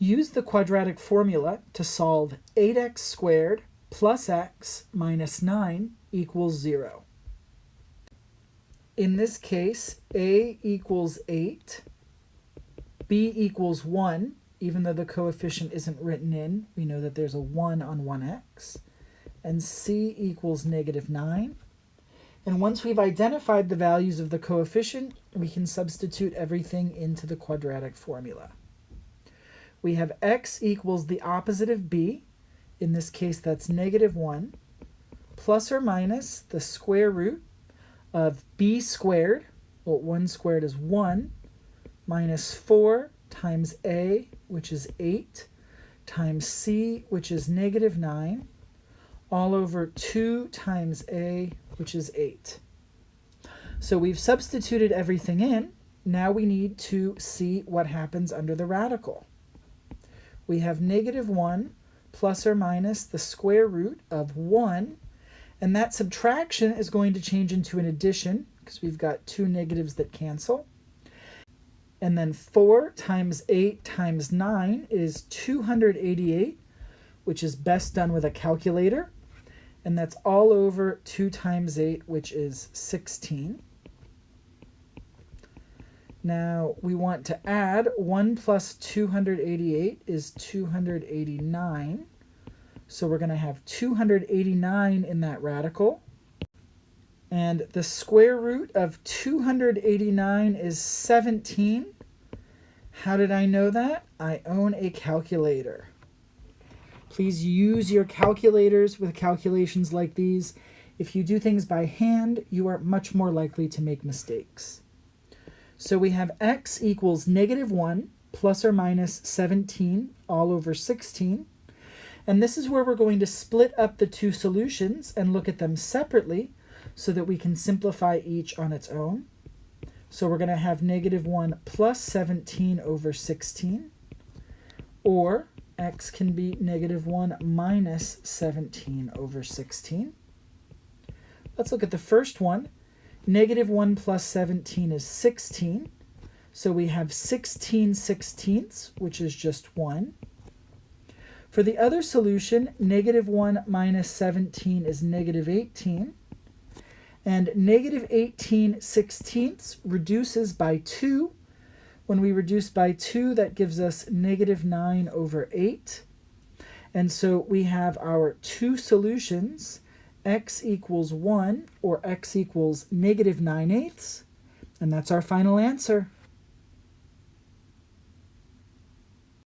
Use the quadratic formula to solve 8x squared plus x minus 9 equals 0. In this case, a equals 8, b equals 1, even though the coefficient isn't written in, we know that there's a 1 on 1x, and c equals negative 9. And once we've identified the values of the coefficient, we can substitute everything into the quadratic formula. We have x equals the opposite of b, in this case that's negative 1, plus or minus the square root of b squared, well 1 squared is 1, minus 4 times a, which is 8, times c, which is negative 9, all over 2 times a, which is 8. So we've substituted everything in. Now we need to see what happens under the radical. We have negative 1 plus or minus the square root of 1, and that subtraction is going to change into an addition because we've got two negatives that cancel. And then 4 times 8 times 9 is 288, which is best done with a calculator. And that's all over 2 times 8, which is 16. Now we want to add 1 plus 288 is 289. So we're going to have 289 in that radical. And the square root of 289 is 17. How did I know that? I own a calculator. Please use your calculators with calculations like these. If you do things by hand, you are much more likely to make mistakes. So we have x equals negative 1 plus or minus 17 all over 16. And this is where we're going to split up the two solutions and look at them separately so that we can simplify each on its own. So we're going to have negative 1 plus 17 over 16, or x can be negative 1 minus 17 over 16. Let's look at the first one. Negative 1 plus 17 is 16. So we have 16 sixteenths, which is just 1. For the other solution, negative 1 minus 17 is negative 18. And negative 18 sixteenths reduces by 2. When we reduce by 2, that gives us negative 9 over 8. And so we have our two solutions, x equals 1 or x equals negative 9/8. And that's our final answer.